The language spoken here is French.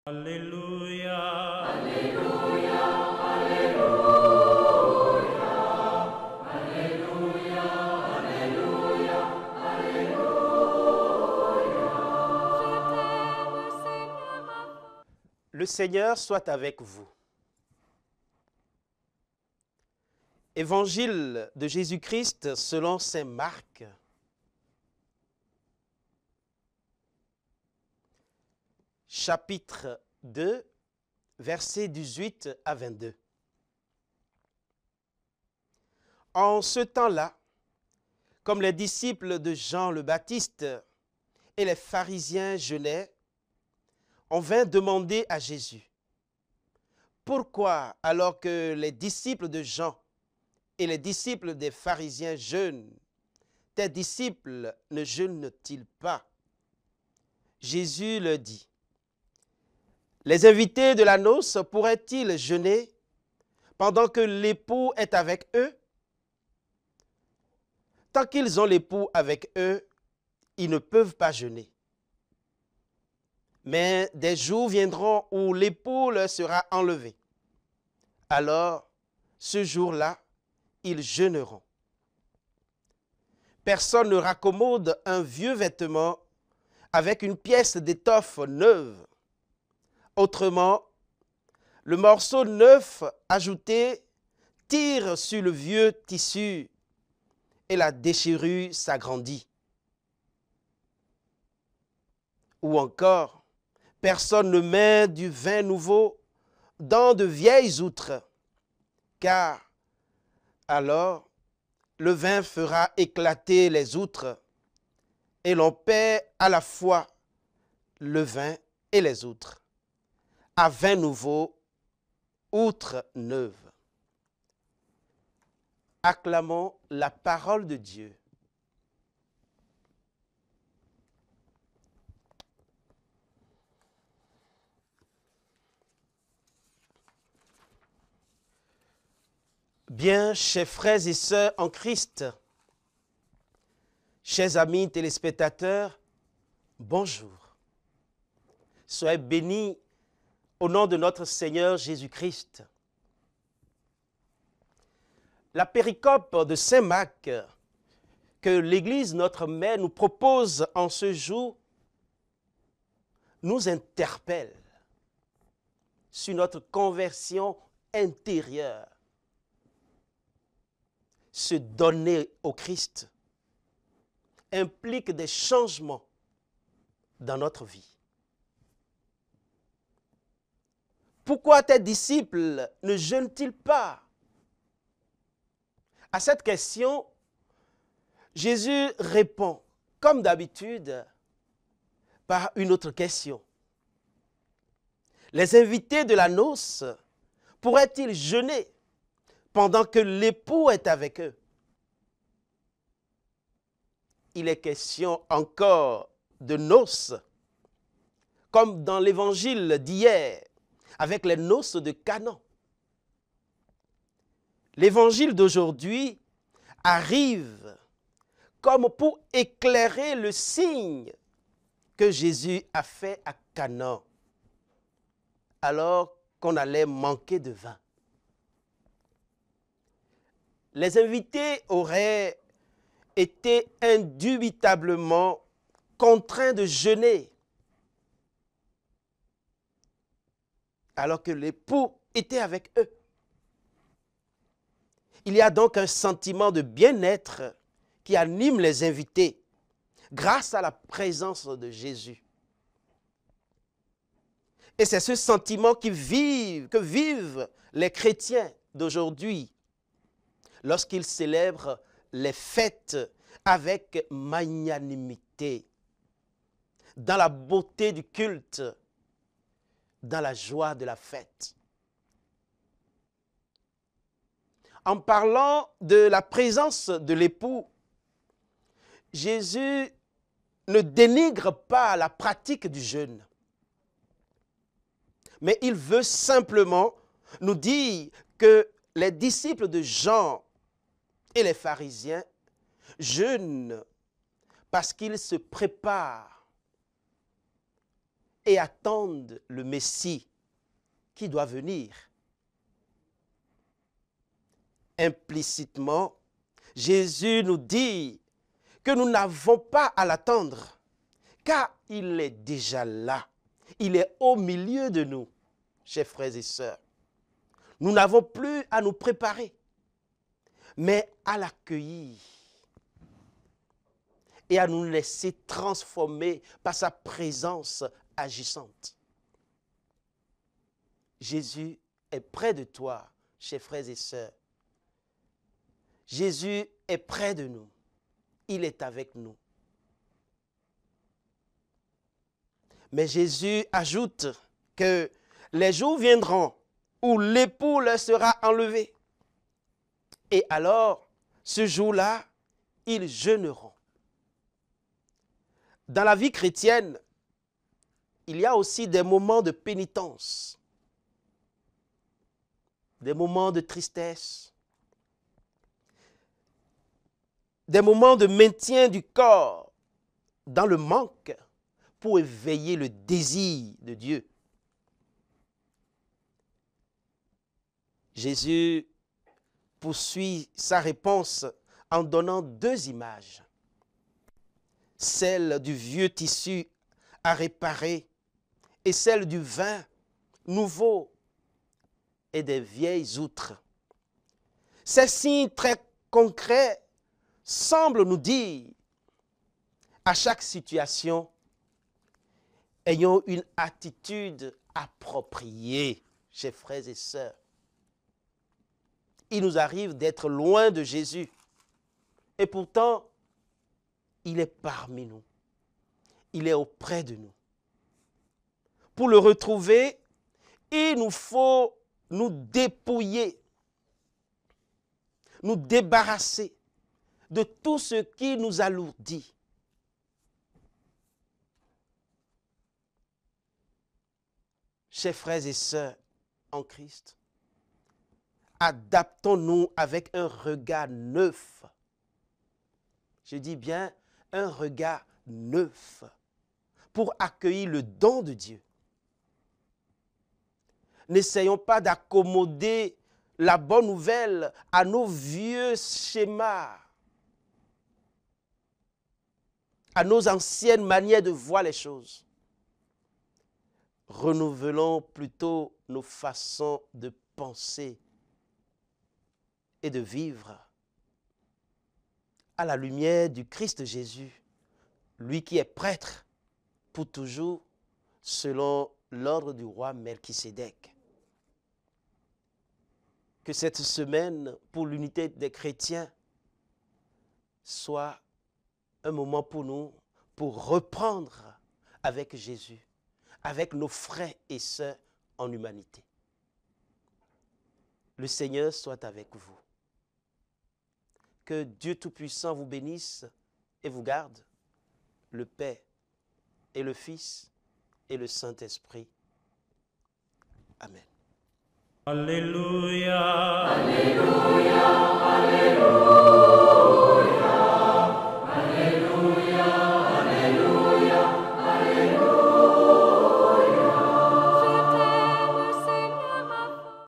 Alléluia. Alléluia, Alléluia, Alléluia, Alléluia, Alléluia. Le Seigneur soit avec vous. Évangile de Jésus-Christ selon saint Marc. Chapitre 2, versets 18 à 22. En ce temps-là, comme les disciples de Jean le Baptiste et les pharisiens jeûnaient, on vint demander à Jésus: pourquoi, alors que les disciples de Jean et les disciples des pharisiens jeûnent, tes disciples ne jeûnent-ils pas? Jésus leur dit: les invités de la noce pourraient-ils jeûner pendant que l'époux est avec eux? Tant qu'ils ont l'époux avec eux, ils ne peuvent pas jeûner. Mais des jours viendront où l'époux leur sera enlevé. Alors, ce jour-là, ils jeûneront. Personne ne raccommode un vieux vêtement avec une pièce d'étoffe neuve. Autrement, le morceau neuf ajouté tire sur le vieux tissu et la déchirure s'agrandit. Ou encore, personne ne met du vin nouveau dans de vieilles outres, car alors le vin fera éclater les outres et l'on perd à la fois le vin et les outres. À vin nouveau, outre neuve. Acclamons la parole de Dieu. Bien, chers frères et sœurs en Christ, chers amis téléspectateurs, bonjour. Soyez bénis au nom de notre Seigneur Jésus-Christ. La péricope de saint Marc que l'Église, notre mère, nous propose en ce jour nous interpelle sur notre conversion intérieure. Se donner au Christ implique des changements dans notre vie. Pourquoi tes disciples ne jeûnent-ils pas? À cette question, Jésus répond, comme d'habitude, par une autre question. Les invités de la noce pourraient-ils jeûner pendant que l'époux est avec eux? Il est question encore de noces, comme dans l'évangile d'hier, avec les noces de Canaan. L'évangile d'aujourd'hui arrive comme pour éclairer le signe que Jésus a fait à Canaan, alors qu'on allait manquer de vin. Les invités auraient été indubitablement contraints de jeûner, alors que l'époux était avec eux. Il y a donc un sentiment de bien-être qui anime les invités grâce à la présence de Jésus. Et c'est ce sentiment que vivent les chrétiens d'aujourd'hui lorsqu'ils célèbrent les fêtes avec magnanimité, dans la beauté du culte, dans la joie de la fête. En parlant de la présence de l'époux, Jésus ne dénigre pas la pratique du jeûne, mais il veut simplement nous dire que les disciples de Jean et les pharisiens jeûnent parce qu'ils se préparent et attendent le Messie qui doit venir. Implicitement, Jésus nous dit que nous n'avons pas à l'attendre, car il est déjà là. Il est au milieu de nous, chers frères et sœurs. Nous n'avons plus à nous préparer, mais à l'accueillir et à nous laisser transformer par sa présence agissante. Jésus est près de toi, chers frères et sœurs. Jésus est près de nous. Il est avec nous. Mais Jésus ajoute que les jours viendront où l'époux leur sera enlevé. Et alors, ce jour-là, ils jeûneront. Dans la vie chrétienne, il y a aussi des moments de pénitence, des moments de tristesse, des moments de maintien du corps dans le manque pour éveiller le désir de Dieu. Jésus poursuit sa réponse en donnant deux images. Celle du vieux tissu à réparer et celle du vin nouveau et des vieilles outres. Ces signes très concrets semblent nous dire, à chaque situation, ayons une attitude appropriée, chers frères et sœurs. Il nous arrive d'être loin de Jésus. Et pourtant, il est parmi nous. Il est auprès de nous. Pour le retrouver, il nous faut nous dépouiller, nous débarrasser de tout ce qui nous alourdit. Chers frères et sœurs en Christ, adaptons-nous avec un regard neuf. Je dis bien un regard neuf pour accueillir le don de Dieu. N'essayons pas d'accommoder la bonne nouvelle à nos vieux schémas, à nos anciennes manières de voir les choses. Renouvelons plutôt nos façons de penser et de vivre à la lumière du Christ Jésus, lui qui est prêtre pour toujours selon l'ordre du roi Melchisédek. Que cette semaine pour l'unité des chrétiens soit un moment pour nous pour reprendre avec Jésus, avec nos frères et sœurs en humanité. Le Seigneur soit avec vous. Que Dieu Tout-Puissant vous bénisse et vous garde, le Père et le Fils et le Saint-Esprit. Amen. Alléluia. Alléluia.